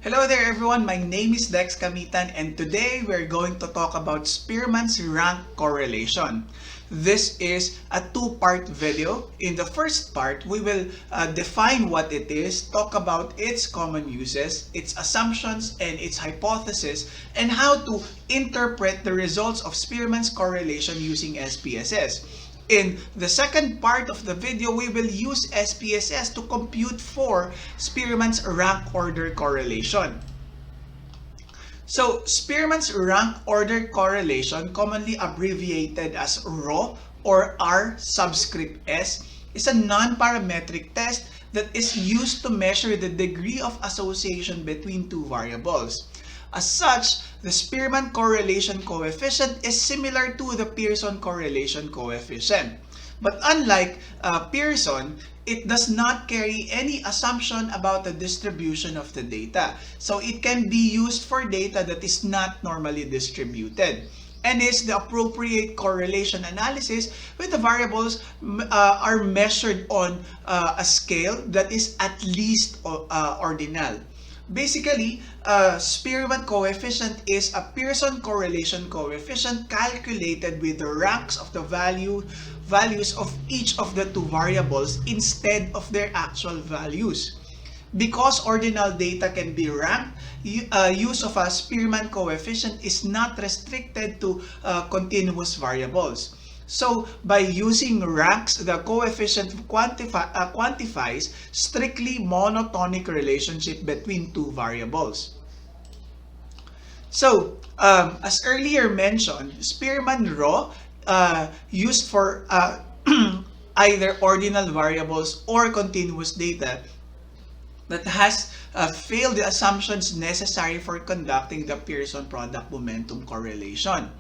Hello there everyone, my name is Dex Kamitan and today we're going to talk about Spearman's rank correlation. This is a two-part video. In the first part, we will define what it is, talk about its common uses, its assumptions, and its hypothesis, and how to interpret the results of Spearman's correlation using SPSS. In the second part of the video, we will use SPSS to compute for Spearman's rank order correlation. So, Spearman's rank order correlation, commonly abbreviated as RO or R subscript S, is a non-parametric test that is used to measure the degree of association between two variables. As such, the Spearman correlation coefficient is similar to the Pearson correlation coefficient. But unlike Pearson, it does not carry any assumption about the distribution of the data. So it can be used for data that is not normally distributed, and is the appropriate correlation analysis when the variables are measured on a scale that is at least ordinal. Basically, Spearman coefficient is a Pearson correlation coefficient calculated with the ranks of the values of each of the two variables instead of their actual values. Because ordinal data can be ranked, use of a Spearman coefficient is not restricted to continuous variables. So, by using ranks, the coefficient quantifies strictly monotonic relationship between two variables. So, as earlier mentioned, Spearman Rho used for either ordinal variables or continuous data that has failed the assumptions necessary for conducting the Pearson product momentum correlation.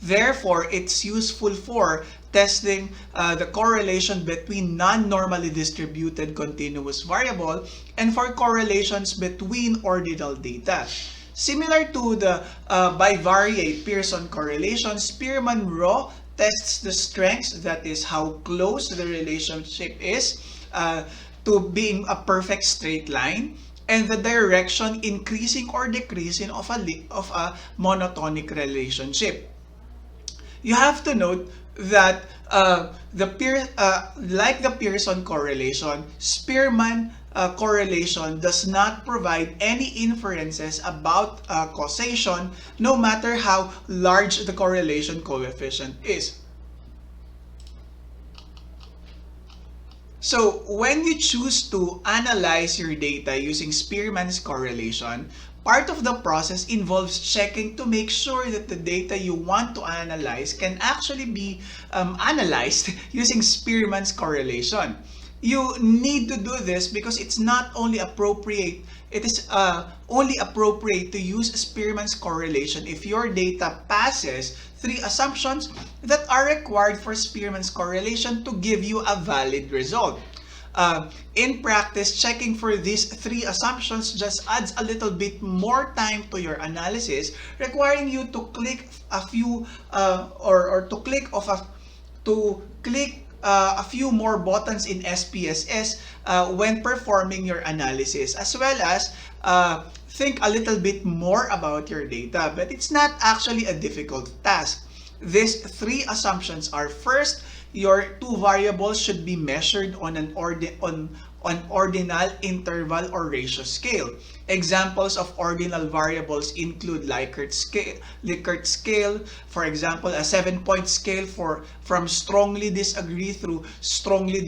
Therefore, it's useful for testing the correlation between non-normally distributed continuous variable and for correlations between ordinal data. Similar to the bivariate Pearson correlation, Spearman Rho tests the strengths, that is how close the relationship is to being a perfect straight line, and the direction increasing or decreasing of a monotonic relationship. You have to note that like the Pearson correlation, Spearman correlation does not provide any inferences about causation, no matter how large the correlation coefficient is. So, when you choose to analyze your data using Spearman's correlation, part of the process involves checking to make sure that the data you want to analyze can actually be analyzed using Spearman's correlation. You need to do this because it's not only appropriate, it is only appropriate to use Spearman's correlation if your data passes three assumptions that are required for Spearman's correlation to give you a valid result. In practice, checking for these three assumptions just adds a little bit more time to your analysis, requiring you to click a few a few more buttons in SPSS when performing your analysis, as well as think a little bit more about your data. But it's not actually a difficult task. These three assumptions are: first, your two variables should be measured on an ordinal, interval, or ratio scale. Examples of ordinal variables include Likert scale, for example, a 7-point scale from strongly disagree through strongly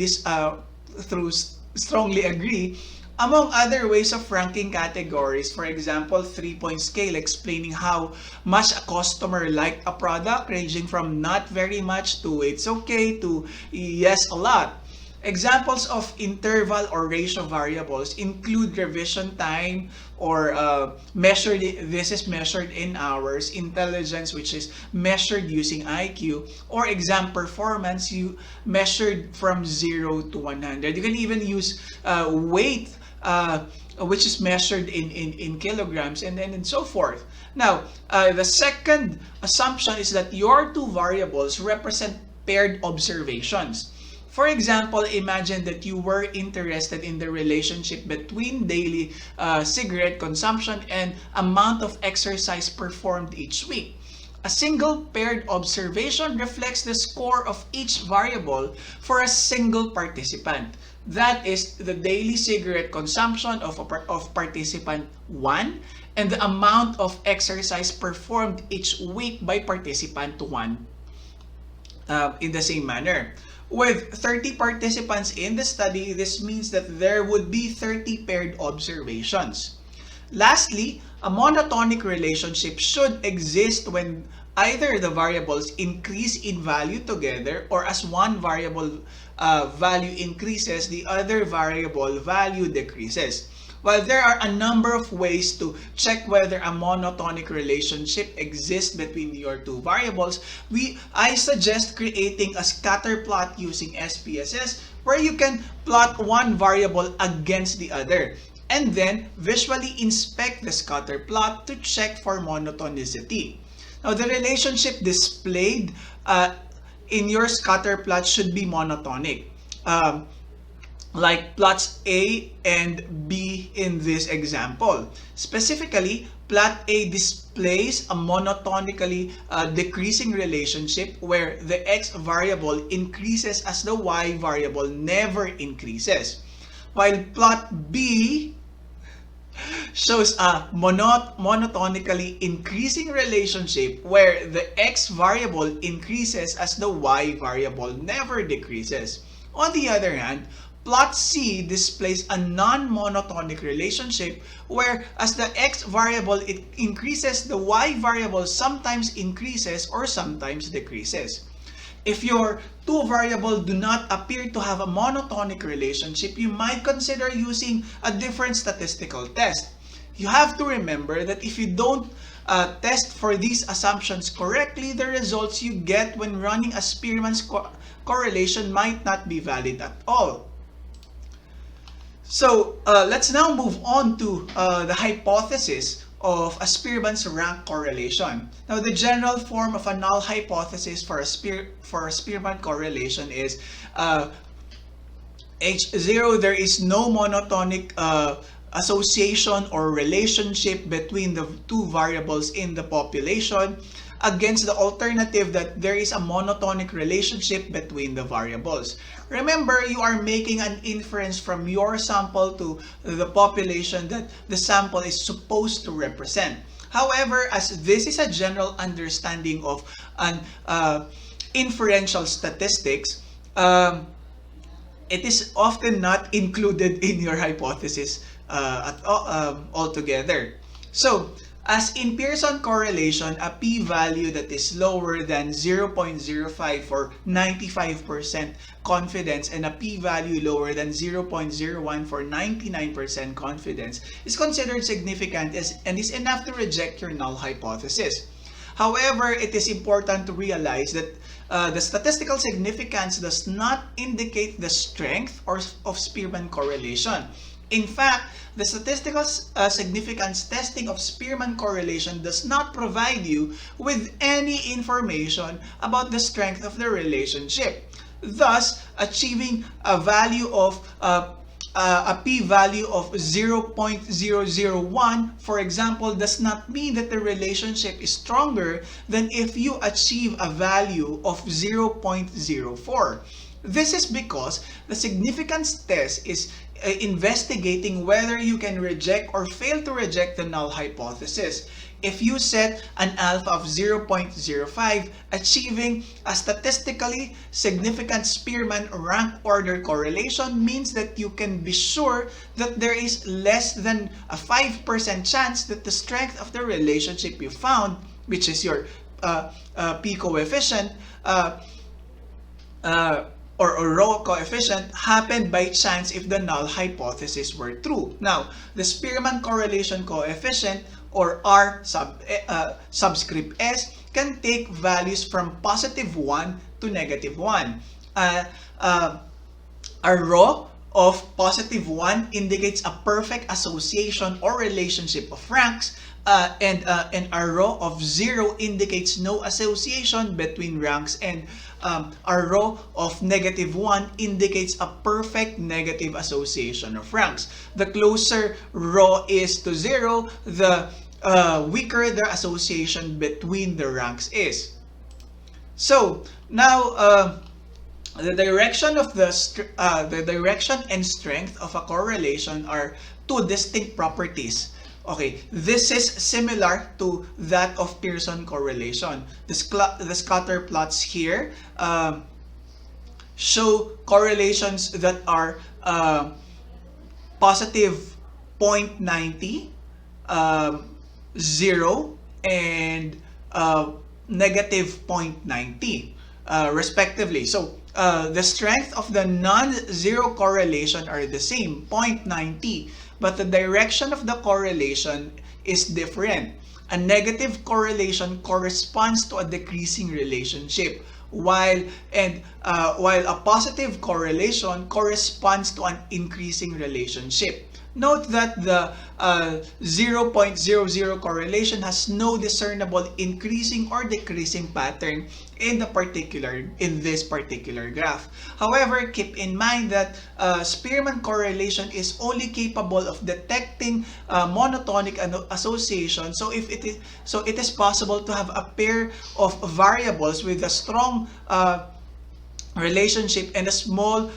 agree, among other ways of ranking categories. For example, 3-point scale explaining how much a customer liked a product, ranging from not very much to it's okay to yes a lot. Examples of interval or ratio variables include revision time, or this is measured in hours, intelligence, which is measured using IQ, or exam performance, you measured from 0 to 100. You can even use weight, which is measured in kilograms, and so forth. Now, the second assumption is that your two variables represent paired observations. For example, imagine that you were interested in the relationship between daily cigarette consumption and amount of exercise performed each week. A single paired observation reflects the score of each variable for a single participant. That is the daily cigarette consumption of participant 1 and the amount of exercise performed each week by participant 1 in the same manner. With 30 participants in the study, this means that there would be 30 paired observations. Lastly, a monotonic relationship should exist when either the variables increase in value together, or as one variable value increases, the other variable value decreases. While there are a number of ways to check whether a monotonic relationship exists between your two variables, I suggest creating a scatter plot using SPSS, where you can plot one variable against the other and then visually inspect the scatter plot to check for monotonicity. Now, the relationship displayed in your scatter plot should be monotonic. Like plots A and B in this example. Specifically, plot A displays a monotonically decreasing relationship where the X variable increases as the Y variable never increases. While plot B shows a monotonically increasing relationship where the X variable increases as the Y variable never decreases. On the other hand, plot C displays a non-monotonic relationship where as the X variable increases, the Y variable sometimes increases or sometimes decreases. If your two variables do not appear to have a monotonic relationship, you might consider using a different statistical test. You have to remember that if you don't test for these assumptions correctly, the results you get when running a Spearman's correlation might not be valid at all. So let's now move on to the hypothesis of a Spearman's rank correlation. Now, the general form of a null hypothesis for a Spearman correlation is H0, there is no monotonic association or relationship between the two variables in the population, against the alternative that there is a monotonic relationship between the variables. Remember, you are making an inference from your sample to the population that the sample is supposed to represent. However, as this is a general understanding of an inferential statistics, it is often not included in your hypothesis altogether. So, as in Pearson correlation, a p-value that is lower than 0.05 for 95% confidence and a p-value lower than 0.01 for 99% confidence is considered significant and is enough to reject your null hypothesis. However, it is important to realize that the statistical significance does not indicate the strength of Spearman correlation. In fact, the statistical significance testing of Spearman correlation does not provide you with any information about the strength of the relationship. Thus, achieving a value of a p-value of 0.001, for example, does not mean that the relationship is stronger than if you achieve a value of 0.04. This is because the significance test is investigating whether you can reject or fail to reject the null hypothesis. If you set an alpha of 0.05, achieving a statistically significant Spearman rank order correlation means that you can be sure that there is less than a 5% chance that the strength of the relationship you found, which is your p coefficient, or rho coefficient, happened by chance if the null hypothesis were true. Now, the Spearman correlation coefficient, or R subscript S, can take values from +1 to -1. A rho of +1 indicates a perfect association or relationship of ranks, and a row of 0 indicates no association between ranks, and a row of -1 indicates a perfect negative association of ranks. The closer row is to 0, the weaker the association between the ranks is. So now, the direction and strength of a correlation are two distinct properties. Okay, this is similar to that of Pearson correlation. The scatter plots here show correlations that are positive 0.90, 0, and negative 0.90, respectively. So the strength of the non-zero correlation are the same, 0.90, but the direction of the correlation is different. A negative correlation corresponds to a decreasing relationship, while a positive correlation corresponds to an increasing relationship. Note that the 0.00 correlation has no discernible increasing or decreasing pattern in this particular graph. However, keep in mind that Spearman correlation is only capable of detecting monotonic association. So it is possible to have a pair of variables with a strong relationship and a small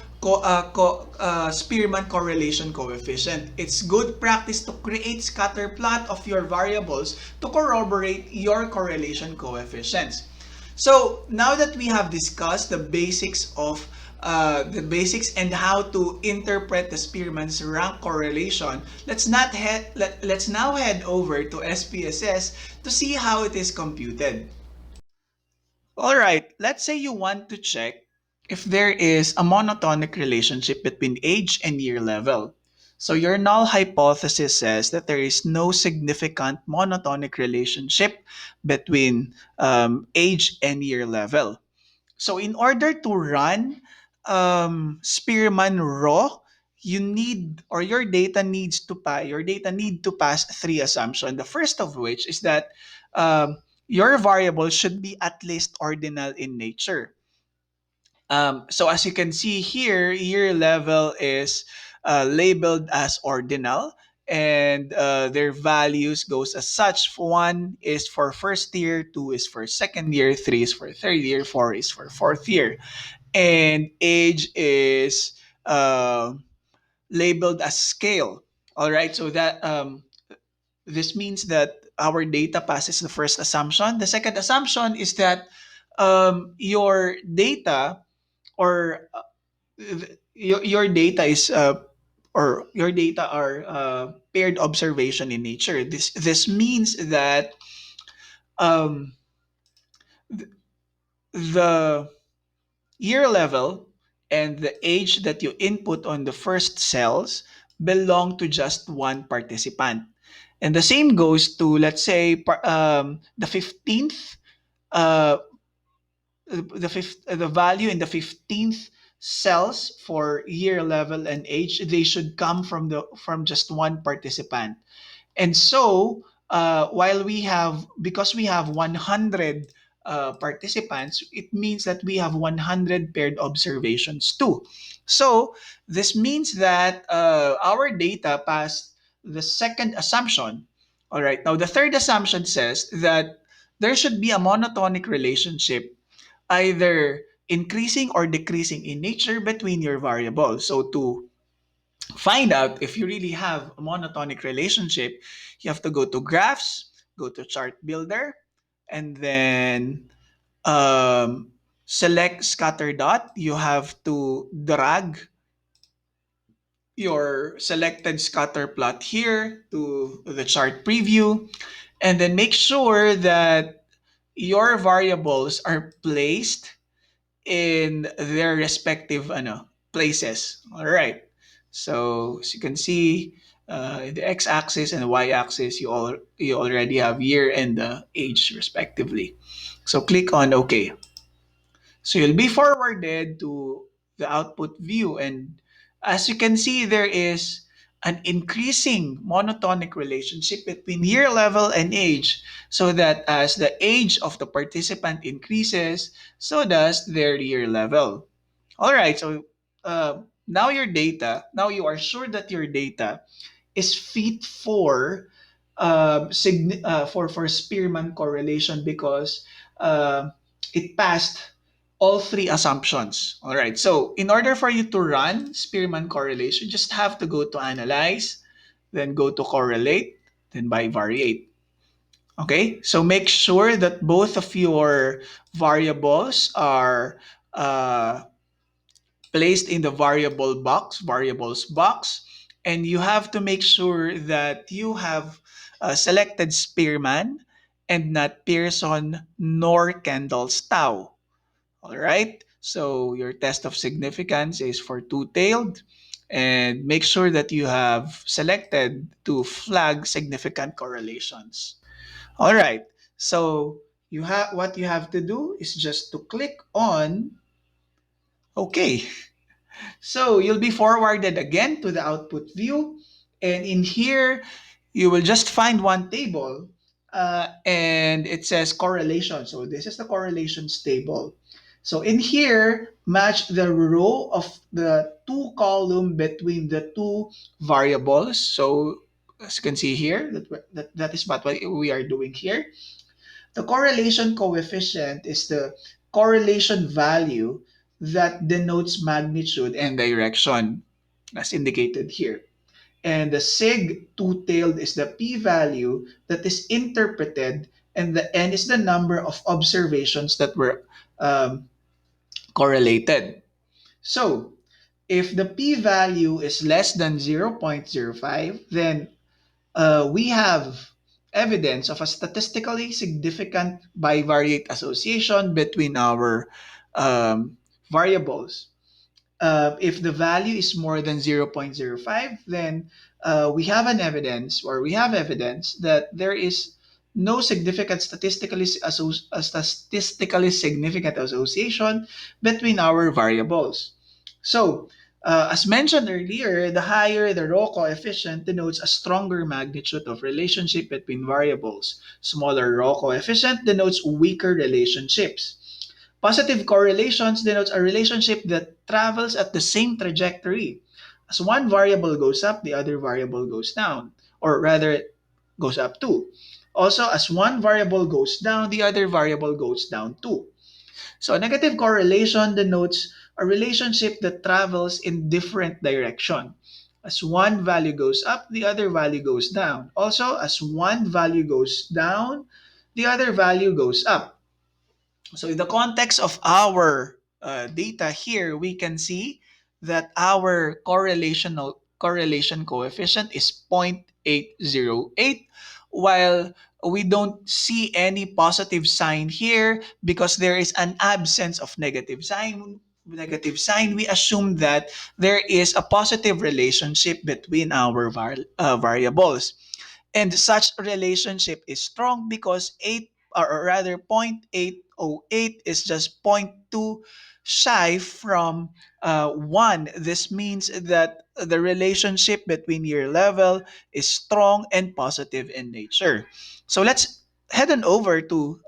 Spearman correlation coefficient. It's good practice to create scatter plot of your variables to corroborate your correlation coefficients. So now that we have discussed the basics and how to interpret the Spearman's rank correlation, let's now head over to SPSS to see how it is computed. All right, let's say you want to check if there is a monotonic relationship between age and year level. So your null hypothesis says that there is no significant monotonic relationship between age and year level. So in order to run Spearman raw, you need or your data need to pass three assumptions. The first of which is that your variable should be at least ordinal in nature. So as you can see here, year level is labeled as ordinal, and their values goes as such. One is for first year, two is for second year, three is for third year, four is for fourth year, and age is labeled as scale. All right, so that this means that our data passes the first assumption. The second assumption is that your data or your data is or your data are paired observation in nature. This means that um, th- the year level and the age that you input on the first cells belong to just one participant. And the same goes to, let's say, the 15th uh, the value in the 15th cells for year level and age, they should come from just one participant. And so, because we have 100 participants, it means that we have 100 paired observations too. So this means that our data passed the second assumption. All right. Now the third assumption says that there should be a monotonic relationship, either increasing or decreasing in nature, between your variables. So to find out if you really have a monotonic relationship, you have to go to graphs, go to chart builder, and then um, select scatter dot. You have to drag your selected scatter plot here to the chart preview, and then make sure that your variables are placed in their respective places. All right. So as you can see, the x-axis and the y-axis, you already have year and age respectively. So click on OK. So you'll be forwarded to the output view, and As you can see, there is an increasing monotonic relationship between year level and age, so that as the age of the participant increases, so does their year level. All right, so now your data, now you are sure that your data is fit for for Spearman correlation because uh, it passed all three assumptions. All right. So in order for you to run Spearman correlation, you just have to go to analyze, then go to correlate, then bivariate. Okay. So make sure that both of your variables are uh, placed in the variables box, and you have to make sure that you have selected Spearman and not Pearson nor Kendall's Tau. All right. So your test of significance is for two-tailed, and make sure that you have selected to flag significant correlations. All right. So you have what you have to do is just to click on OK. So you'll be forwarded again to the output view. And in here, you will just find one table and it says correlation. So this is the correlations table. So in here, match the row of the two column between the two variables. So as you can see here, that is what we are doing here. The correlation coefficient is the correlation value that denotes magnitude and direction, as indicated here. And the sig two-tailed is the p-value that is interpreted, and the n is the number of observations that were um, correlated. So, if the p-value is less than 0.05, then we have evidence of a statistically significant bivariate association between our variables. If the value is more than 0.05, then we have evidence that there is no significant statistically significant association between our variables. So, as mentioned earlier, the higher the rho coefficient denotes a stronger magnitude of relationship between variables. Smaller rho coefficient denotes weaker relationships. Positive correlations denotes a relationship that travels at the same trajectory. As one variable goes up, the other variable goes down, or rather, goes up too. Also, as one variable goes down, the other variable goes down too. So, a negative correlation denotes a relationship that travels in different direction. As one value goes up, the other value goes down. Also, as one value goes down, the other value goes up. So in the context of our data here, we can see that our correlation coefficient is 0.808, while we don't see any positive sign here because there is an absence of negative sign. We assume that there is a positive relationship between our variables. And such relationship is strong because 8 or rather 0.808 is just zero point 0.2 shy from 1. This means that the relationship between year level is strong and positive in nature. So let's head on over to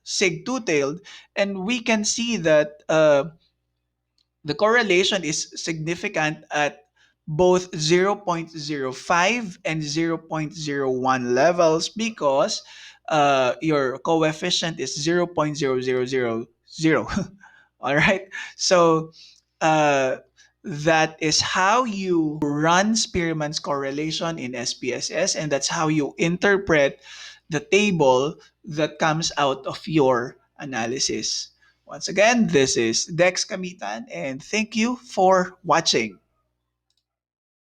sig two-tailed, and we can see that the correlation is significant at both 0.05 and 0.01 levels because your coefficient is 0.0000. All right. So uh, that is how you run Spearman's correlation in SPSS, and that's how you interpret the table that comes out of your analysis. Once again, this is Dex Kamitan, and thank you for watching.